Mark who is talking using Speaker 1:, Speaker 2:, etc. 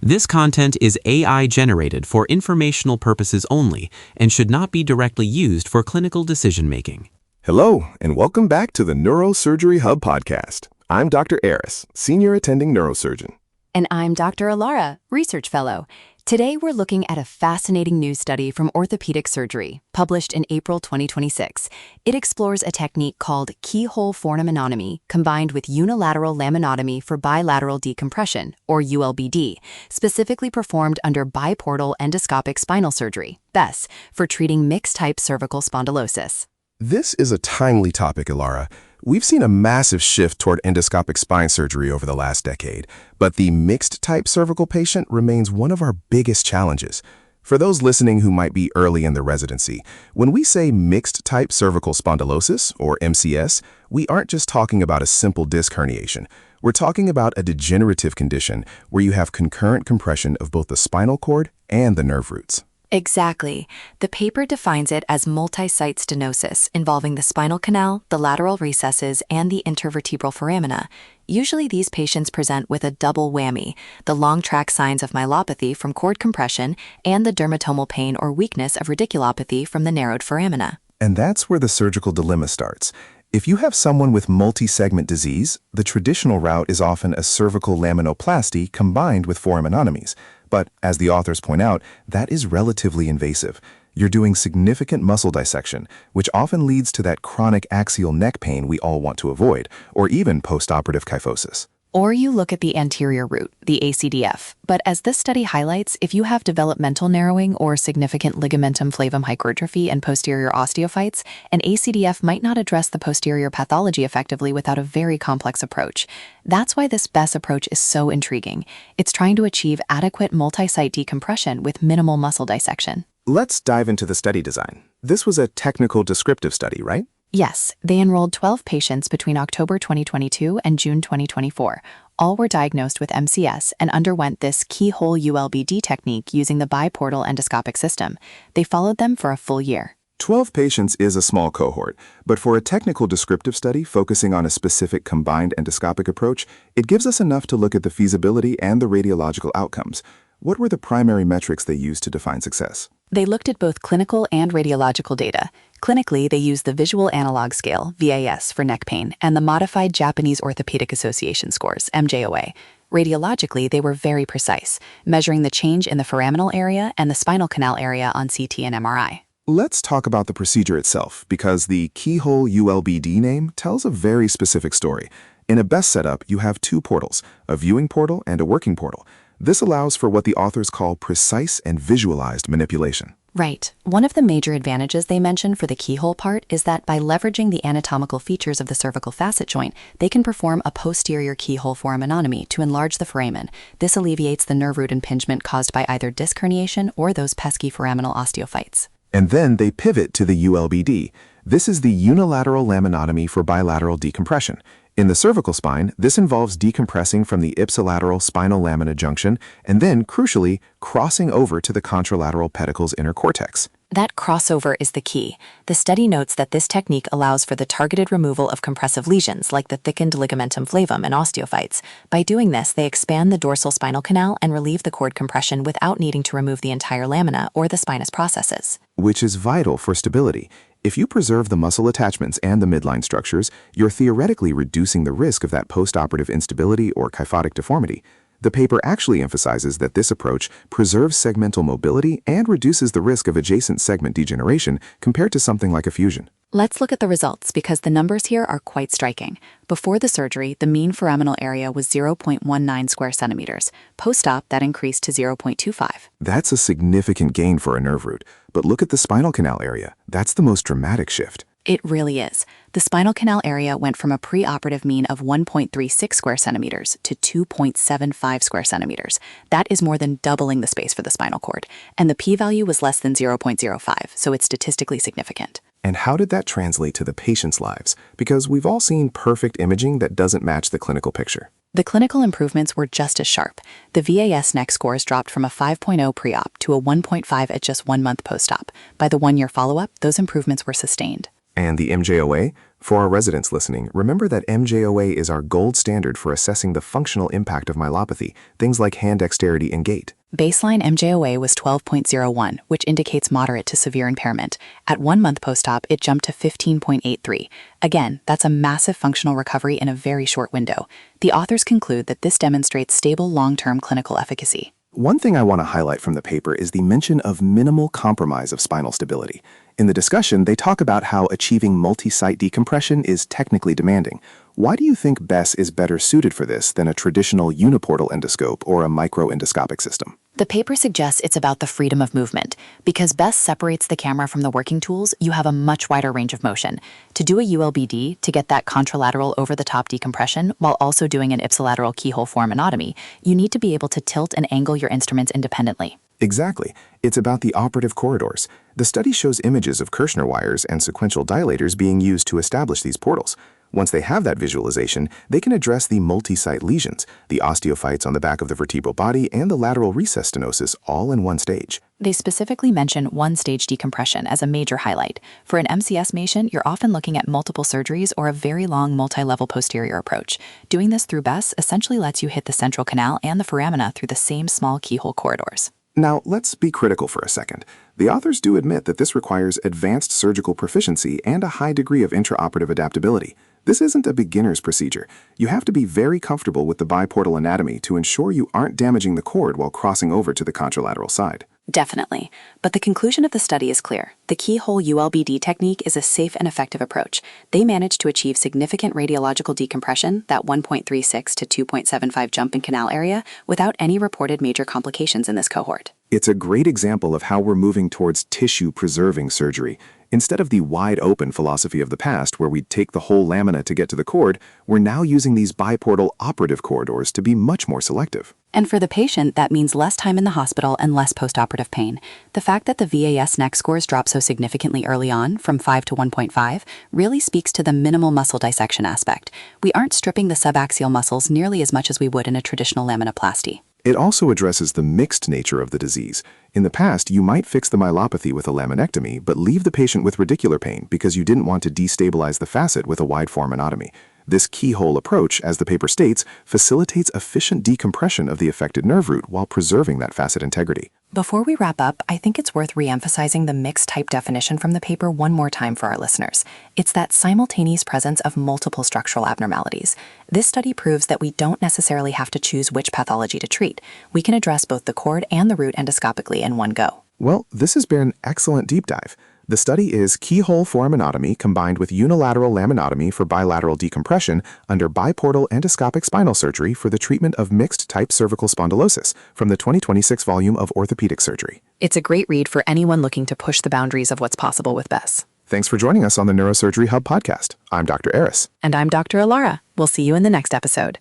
Speaker 1: This content is AI generated for informational purposes only and should not be directly used for clinical decision-making.
Speaker 2: Hello, and welcome back to the Neurosurgery Hub podcast. I'm Dr. Aris, Senior Attending Neurosurgeon.
Speaker 3: And I'm Dr. Alara, Research Fellow. Today we're looking at a fascinating new study from Orthopaedic Surgery, published in April 2026. It explores a technique called keyhole foraminotomy combined with unilateral laminotomy for bilateral decompression, or ULBD, specifically performed under biportal endoscopic spinal surgery, BES, for treating mixed-type cervical spondylosis.
Speaker 2: This is a timely topic, Ilara. We've seen a massive shift toward endoscopic spine surgery over the last decade, but the mixed-type cervical patient remains one of our biggest challenges. For those listening who might be early in the residency, when we say mixed-type cervical spondylosis, or MCS, we aren't just talking about a simple disc herniation. We're talking about a degenerative condition where you have concurrent compression of both the spinal cord and the nerve roots.
Speaker 3: Exactly. The paper defines it as multi-site stenosis involving the spinal canal, the lateral recesses, and the intervertebral foramina. Usually these patients present with a double whammy, the long track signs of myelopathy from cord compression and the dermatomal pain or weakness of radiculopathy from the narrowed foramina.
Speaker 2: And that's where the surgical dilemma starts. If you have someone with multi-segment disease, the traditional route is often a cervical laminoplasty combined with foraminotomies. But, as the authors point out, that is relatively invasive. You're doing significant muscle dissection, which often leads to that chronic axial neck pain we all want to avoid, or even postoperative kyphosis.
Speaker 3: Or you look at the anterior root, the ACDF. But as this study highlights, if you have developmental narrowing or significant ligamentum flavum hypertrophy and posterior osteophytes, an ACDF might not address the posterior pathology effectively without a very complex approach. That's why this BES approach is so intriguing. It's trying to achieve adequate multi-site decompression with minimal muscle dissection.
Speaker 2: Let's dive into the study design. This was a technical descriptive study, right?
Speaker 3: Yes, they enrolled 12 patients between October 2022 and June 2024. All were diagnosed with MCS and underwent this keyhole ULBD technique using the biportal endoscopic system. They followed them for a full year.
Speaker 2: 12 patients is a small cohort, but for a technical descriptive study focusing on a specific combined endoscopic approach, it gives us enough to look at the feasibility and the radiological outcomes. What were the primary metrics they used to define success?
Speaker 3: They looked at both clinical and radiological data. Clinically, they used the Visual Analog Scale, VAS, for neck pain, and the Modified Japanese Orthopaedic Association scores, MJOA. Radiologically, they were very precise, measuring the change in the foraminal area and the spinal canal area on CT and MRI.
Speaker 2: Let's talk about the procedure itself, because the keyhole ULBD name tells a very specific story. In a BES setup, you have two portals, a viewing portal and a working portal. This allows for what the authors call precise and visualized manipulation.
Speaker 3: Right. One of the major advantages they mention for the keyhole part is that by leveraging the anatomical features of the cervical facet joint, they can perform a posterior keyhole foraminotomy to enlarge the foramen. This alleviates the nerve root impingement caused by either disc herniation or those pesky foraminal osteophytes.
Speaker 2: And then they pivot to the ULBD. This is the unilateral laminotomy for bilateral decompression. In the cervical spine, this involves decompressing from the ipsilateral spinal lamina junction and then, crucially, crossing over to the contralateral pedicle's inner cortex.
Speaker 3: That crossover is the key. The study notes that this technique allows for the targeted removal of compressive lesions like the thickened ligamentum flavum and osteophytes. By doing this, they expand the dorsal spinal canal and relieve the cord compression without needing to remove the entire lamina or the spinous processes.
Speaker 2: Which is vital for stability. If you preserve the muscle attachments and the midline structures, you're theoretically reducing the risk of that postoperative instability or kyphotic deformity. The paper actually emphasizes that this approach preserves segmental mobility and reduces the risk of adjacent segment degeneration compared to something like a fusion.
Speaker 3: Let's look at the results because the numbers here are quite striking. Before the surgery, the mean foraminal area was 0.19 square centimeters. Post-op, that increased to 0.25.
Speaker 2: That's a significant gain for a nerve root. But look at the spinal canal area. That's the most dramatic shift.
Speaker 3: It really is. The spinal canal area went from a preoperative mean of 1.36 square centimeters to 2.75 square centimeters. That is more than doubling the space for the spinal cord. And the p-value was less than 0.05, so it's statistically significant.
Speaker 2: And how did that translate to the patient's lives? Because we've all seen perfect imaging that doesn't match the clinical picture.
Speaker 3: The clinical improvements were just as sharp. The VAS neck scores dropped from a 5.0 pre-op to a 1.5 at just 1 month post-op. By the 1-year follow-up, those improvements were sustained.
Speaker 2: And the MJOA, For our residents listening, remember that MJOA is our gold standard for assessing the functional impact of myelopathy, things like hand dexterity and gait.
Speaker 3: Baseline MJOA was 12.01, which indicates moderate to severe impairment. At 1 month post-op, it jumped to 15.83. Again, that's a massive functional recovery in a very short window. The authors conclude that this demonstrates stable long-term clinical efficacy.
Speaker 2: One thing I want to highlight from the paper is the mention of minimal compromise of spinal stability. In the discussion, they talk about how achieving multi-site decompression is technically demanding. Why do you think BESS is better suited for this than a traditional uniportal endoscope or a microendoscopic system?
Speaker 3: The paper suggests it's about the freedom of movement. Because BESS separates the camera from the working tools, you have a much wider range of motion. To do a ULBD, to get that contralateral over-the-top decompression, while also doing an ipsilateral keyhole foraminotomy, you need to be able to tilt and angle your instruments independently.
Speaker 2: Exactly. It's about the operative corridors. The study shows images of Kirschner wires and sequential dilators being used to establish these portals. Once they have that visualization, they can address the multi-site lesions, the osteophytes on the back of the vertebral body, and the lateral recess stenosis all in one stage.
Speaker 3: They specifically mention one-stage decompression as a major highlight. For an MCS patient, you're often looking at multiple surgeries or a very long multi-level posterior approach. Doing this through BESS essentially lets you hit the central canal and the foramina through the same small keyhole corridors.
Speaker 2: Now, let's be critical for a second. The authors do admit that this requires advanced surgical proficiency and a high degree of intraoperative adaptability. This isn't a beginner's procedure. You have to be very comfortable with the biportal anatomy to ensure you aren't damaging the cord while crossing over to the contralateral side.
Speaker 3: Definitely. But the conclusion of the study is clear. The keyhole ULBD technique is a safe and effective approach. They managed to achieve significant radiological decompression, that 1.36 to 2.75 jump in canal area, without any reported major complications in this cohort.
Speaker 2: It's a great example of how we're moving towards tissue-preserving surgery. Instead of the wide-open philosophy of the past where we'd take the whole lamina to get to the cord, we're now using these biportal operative corridors to be much more selective.
Speaker 3: And for the patient, that means less time in the hospital and less postoperative pain. The fact that the VAS neck scores drop so significantly early on, from 5 to 1.5, really speaks to the minimal muscle dissection aspect. We aren't stripping the subaxial muscles nearly as much as we would in a traditional laminoplasty.
Speaker 2: It also addresses the mixed nature of the disease. In the past, you might fix the myelopathy with a laminectomy, but leave the patient with radicular pain because you didn't want to destabilize the facet with a wide foraminotomy. This keyhole approach, as the paper states, facilitates efficient decompression of the affected nerve root while preserving that facet integrity.
Speaker 3: Before we wrap up, I think it's worth re-emphasizing the mixed type definition from the paper one more time for our listeners. It's that simultaneous presence of multiple structural abnormalities. This study proves that we don't necessarily have to choose which pathology to treat. We can address both the cord and the root endoscopically in one go.
Speaker 2: Well, this has been an excellent deep dive. The study is keyhole foraminotomy combined with unilateral laminotomy for bilateral decompression under biportal endoscopic spinal surgery for the treatment of mixed-type cervical spondylosis from the 2026 volume of Orthopaedic Surgery.
Speaker 3: It's a great read for anyone looking to push the boundaries of what's possible with BESS.
Speaker 2: Thanks for joining us on the Neurosurgery Hub podcast. I'm Dr. Eris.
Speaker 3: And I'm Dr. Alara. We'll see you in the next episode.